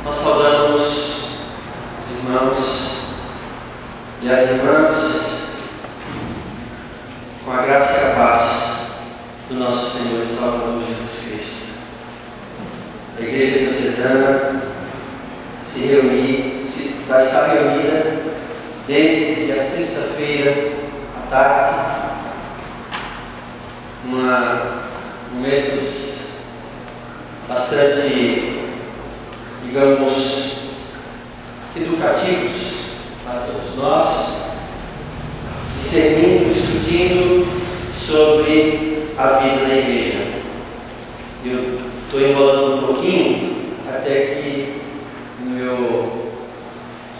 nós saudamos os irmãos e as irmãs com a graça e a paz do nosso Senhor e Salvador Jesus Cristo. A Igreja Diocesana está reunida desde a sexta-feira à tarde, momentos bastante, digamos, educativos para todos nós, discernindo, discutindo sobre a vida na igreja. Eu estou enrolando um pouquinho até que o meu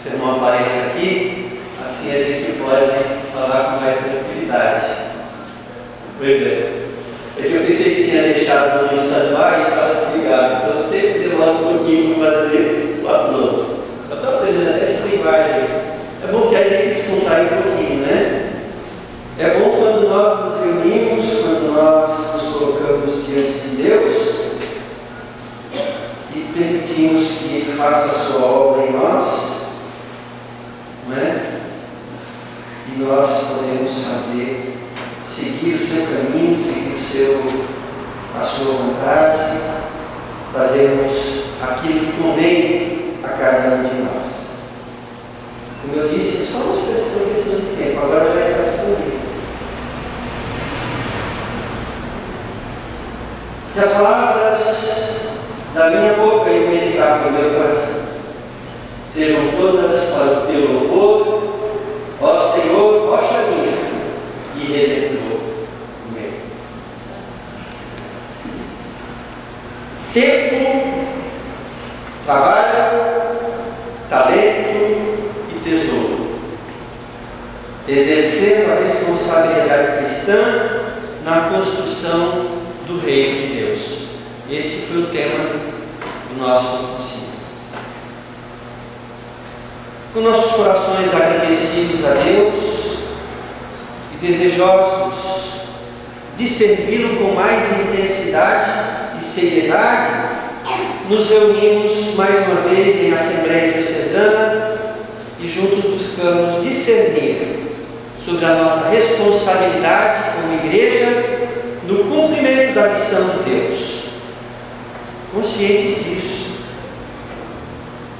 sermão apareça aqui, assim a gente pode falar com mais tranquilidade. Pois é. É que eu pensei que tinha deixado no stand-by e estava desligado. Então eu sempre demoro um pouquinho para fazer o upload. Eu estou aprendendo até essa linguagem. É bom que a gente descontraia um pouquinho, né? É bom quando nós nos reunimos, quando nós nos colocamos diante de Deus e permitimos que Ele faça a sua obra em nós, não é? E nós podemos seguir o seu caminho, seguir a sua vontade, fazermos aquilo que convém a cada um de nós. Como eu disse, só uma questão de tempo, agora já está disponível. Que as palavras da minha boca e o meditar do meu coração sejam todas para o teu louvor, ó Senhor, rocha minha e Redentor meu. Tempo, trabalho, talento e tesouro. Exercendo a responsabilidade cristã na construção do reino de Deus. Esse foi o tema do nosso concílio. Com nossos corações agradecidos a Deus e desejosos de servi-lo com mais intensidade e seriedade, nos reunimos mais uma vez em Assembleia Diocesana e juntos buscamos discernir sobre a nossa responsabilidade como igreja no cumprimento da missão de Deus. Conscientes disso,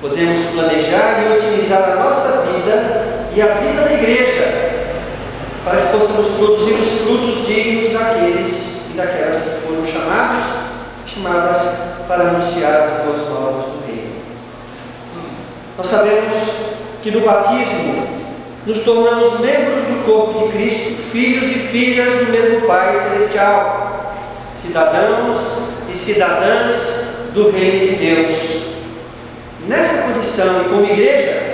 podemos planejar e otimizar a nossa vida e a vida da igreja para que possamos produzir os frutos dignos daqueles e daquelas que foram chamadas para anunciar as boas novas do reino. Nós sabemos que no batismo nos tornamos membros do corpo de Cristo, filhos e filhas do mesmo Pai Celestial, cidadãos e cidadãs do reino de Deus. Nessa condição e como igreja,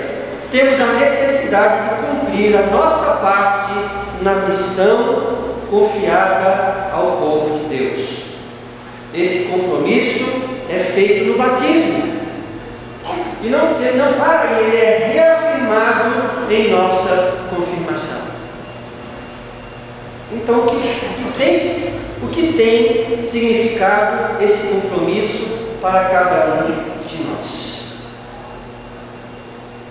temos a necessidade de cumprir a nossa parte na missão confiada ao povo de Deus. Esse compromisso é feito no batismo e não para, ele é reafirmado em nossa confirmação. Então, o que tem significado esse compromisso para cada um de nós?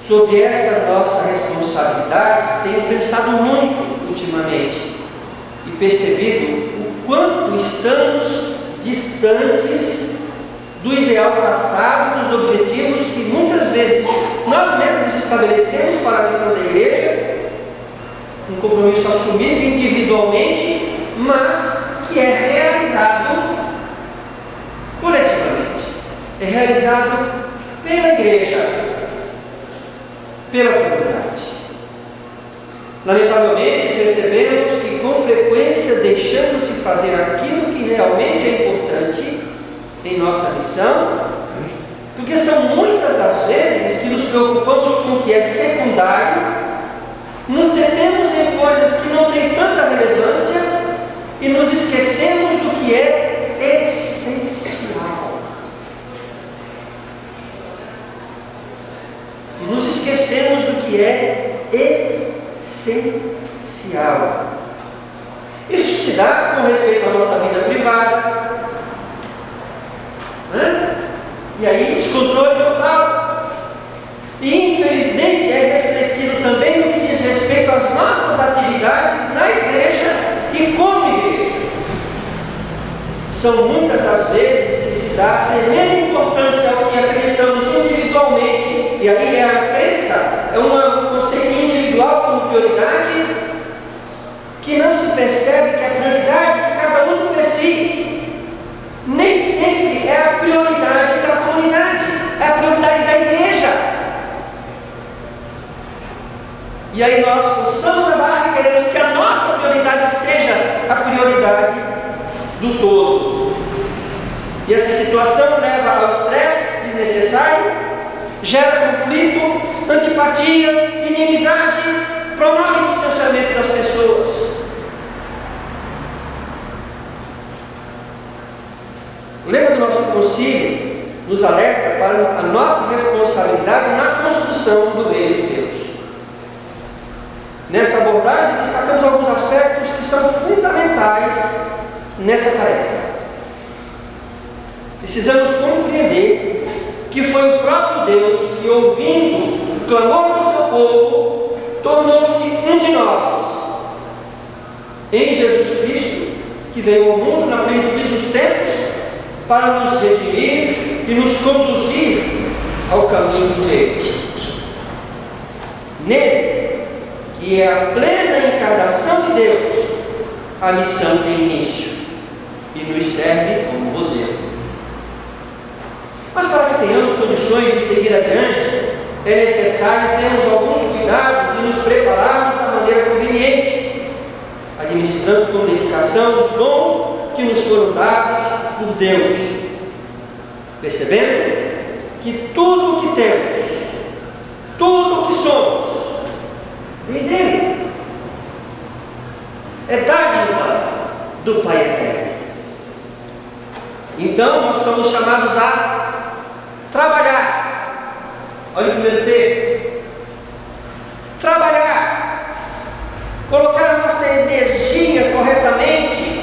Sobre essa nossa responsabilidade, tenho pensado muito ultimamente e percebido o quanto estamos distantes do ideal traçado, dos objetivos que muitas vezes nós mesmos estabelecemos para a missão da igreja, um compromisso assumido individualmente, mas que é realizado coletivamente, é realizado pela igreja, pela comunidade. Lamentavelmente, percebemos que com frequência deixamos de fazer aquilo que realmente é importante em nossa missão, porque são muitas as vezes que nos preocupamos com o que é secundário, nos detemos em coisas que não têm tanta relevância e nos esquecemos do que é essencial. E nos esquecemos do que é essencial. Isso se dá com respeito à nossa vida privada, né? E aí, descontrole total. E infelizmente é refletido também no que diz respeito às nossas atividades na igreja e como igreja. São muitas as vezes que se dá tremenda importância ao que acreditamos individualmente, e aí é a crença, é um conceito individual como prioridade, que não se percebe que a prioridade de cada um de per si nem sempre é a prioridade da comunidade, é a prioridade da igreja. E aí nós forçamos a barra e queremos que a nossa prioridade seja a prioridade do todo. E essa situação leva ao estresse desnecessário, gera conflito, antipatia, inimizade, promove distanciamento das pessoas. O lema do nosso concílio nos alerta para a nossa responsabilidade na construção do reino de Deus. Nesta abordagem, destacamos alguns aspectos que são fundamentais nessa tarefa. Precisamos compreender que foi o próprio Deus que, ouvindo o clamor do seu povo, tornou-se um de nós, em Jesus Cristo, que veio ao mundo na plenitude dos tempos para nos redimir e nos conduzir ao caminho do reino. Nele, que é a plena encarnação de Deus, a missão tem início e nos serve como modelo. Mas para que tenhamos condições de seguir adiante, é necessário termos alguns cuidados e nos prepararmos da maneira conveniente, administrando com dedicação os dons que nos foram dados por Deus, percebendo que tudo o que temos, tudo o que somos, vem dele, é dádiva do Pai Eterno. Então nós somos chamados a trabalhar. Olha o primeiro texto. Trabalhar, colocar a nossa energia corretamente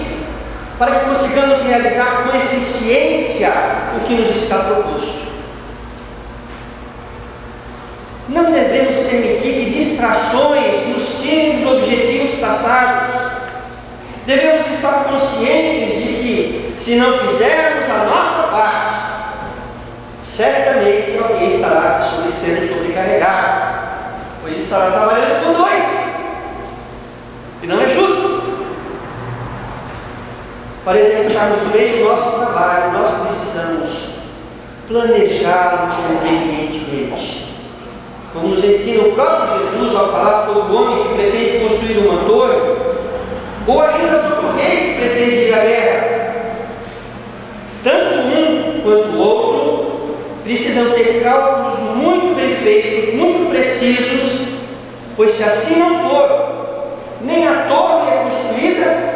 para que consigamos realizar com eficiência o que nos está proposto. Não devemos permitir que distrações nos tirem dos objetivos traçados. Devemos estar conscientes de que, se não fizermos a nossa parte, certamente alguém estará sendo sobrecarregado, pois estará trabalhando com dois, e não é justo. Para executarmos bem o nosso trabalho, nós precisamos planejá-lo convenientemente. Como nos ensina o próprio Jesus ao falar sobre o homem que pretende construir uma torre, ou ainda sobre o rei que pretende ir à guerra. Tanto um quanto o outro precisam ter cálculos muito bem feitos, muito precisos, pois se assim não for, nem a torre é construída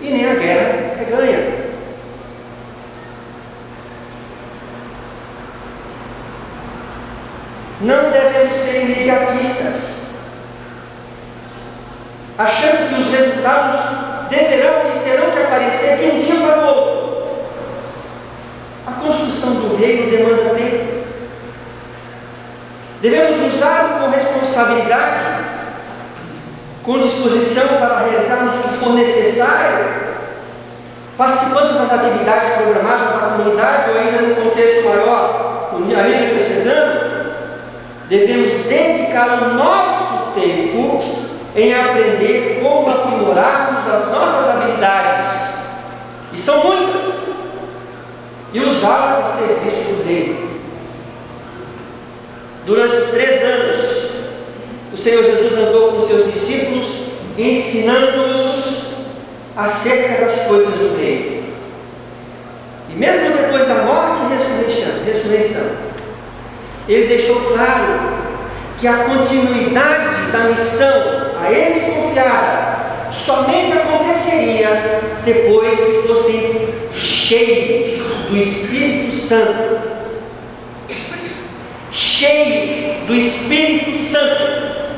e nem a guerra é ganha. Não devemos ser imediatistas, achando que os resultados deverão e terão que aparecer de um dia para o outro. A construção do reino demanda tempo. Devemos usá-lo com responsabilidade, com disposição para realizarmos o que for necessário, participando das atividades programadas da comunidade ou ainda no contexto maior, no nível diocesano. Devemos dedicar o nosso tempo em aprender como aprimorarmos as nossas habilidades, e são muitas, e usá-las a serviço do reino. Durante 3 anos, o Senhor Jesus andou com seus discípulos, ensinando-os acerca das coisas do reino. E mesmo depois da morte e ressurreição, ele deixou claro que a continuidade da missão a eles confiada somente aconteceria depois que fossem cheios do Espírito Santo. Cheios do Espírito Santo.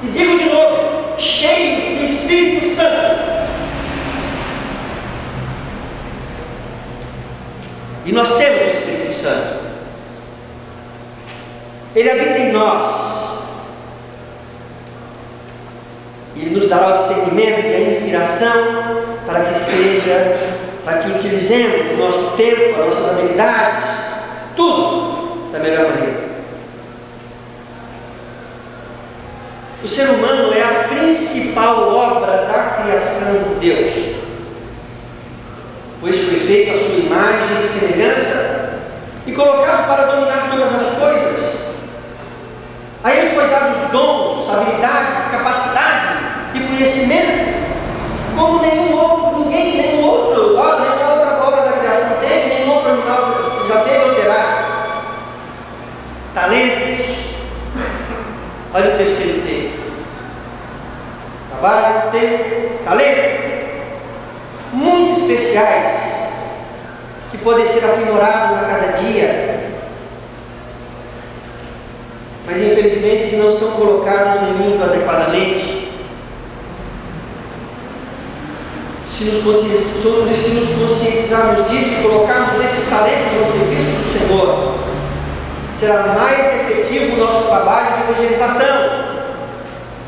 E digo de novo, cheios do Espírito Santo. E nós temos o Espírito Santo. Ele habita em nós. Ele nos dará o discernimento e a inspiração para que utilizemos o nosso tempo, as nossas habilidades, tudo da melhor maneira. O ser humano é a principal obra da criação de Deus, pois foi feito à sua imagem e semelhança e colocado para dominar todas as coisas. A ele foi dado os dons, habilidades, capacidade e conhecimento, como nenhuma outra obra da criação teve, nenhum outro animal já teve ou terá. Talentos. Olha o terceiro T. Trabalho, tempo, talento. Muito especiais, que podem ser aprimorados a cada dia, mas infelizmente não são colocados em uso adequadamente. Se nos conscientizarmos disso e colocarmos esses talentos ao serviço do Senhor, será mais efetivo o nosso trabalho de evangelização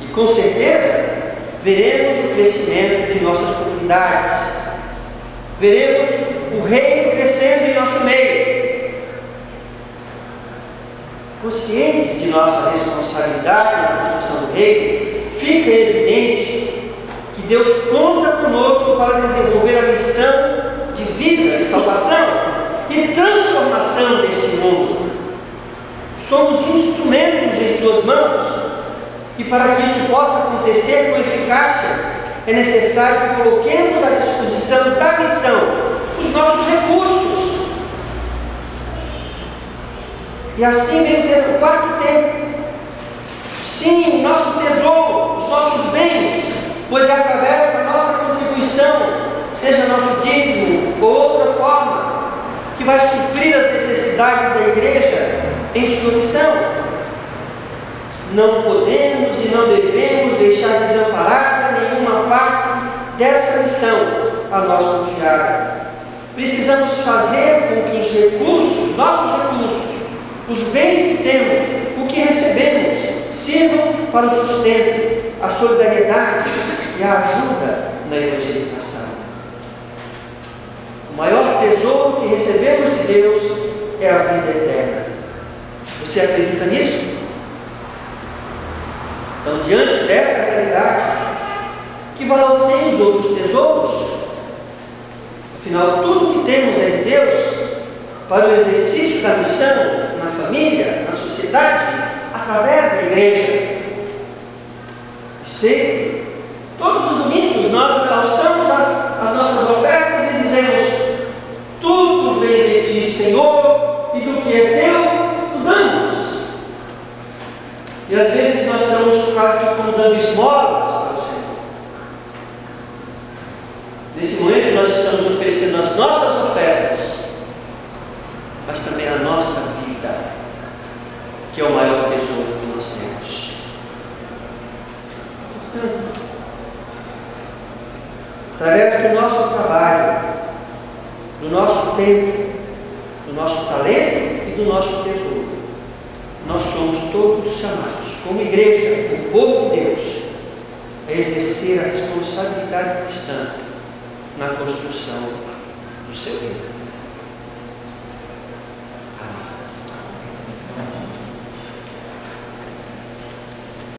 e com certeza veremos o crescimento de nossas comunidades, veremos o reino crescendo em nosso meio. Conscientes de nossa responsabilidade na construção do reino, fica evidente que Deus conta conosco para desenvolver a missão de vida, de salvação e transformação deste mundo. Somos instrumentos em suas mãos, e para que isso possa acontecer com eficácia, é necessário que coloquemos à disposição da missão os nossos recursos. E assim vem o quarto T. Sim, o nosso tesouro, os nossos bens, pois é através da nossa contribuição, seja nosso dízimo ou outra forma, que vai suprir as necessidades da igreja em sua missão. Não podemos e não devemos deixar desamparada nenhuma parte dessa missão a nós confiada. Precisamos fazer com que os recursos, nossos recursos, os bens que temos, o que recebemos, sirvam para o sustento, a solidariedade e a ajuda na evangelização. O maior tesouro que recebemos de Deus é a vida eterna. Você acredita nisso? Então, diante desta realidade, que valor tem os outros tesouros? Afinal, tudo que temos é de Deus para o exercício da missão na família, na sociedade, através da igreja. Sim, todos os domingos nós alçamos as nossas ofertas e dizemos: tudo vem de ti, Senhor, e do que é teu, tu damos. E às vezes nós estamos quase que como dando esmolas para o Senhor. Nesse momento nós estamos oferecendo as nossas ofertas, mas também a nossa vida, que é o maior tesouro que nós temos. Portanto, através do nosso trabalho, do nosso tempo, do nosso talento e do nosso tesouro, nós somos todos chamados, como igreja, o povo de Deus, a exercer a responsabilidade cristã na construção do seu reino.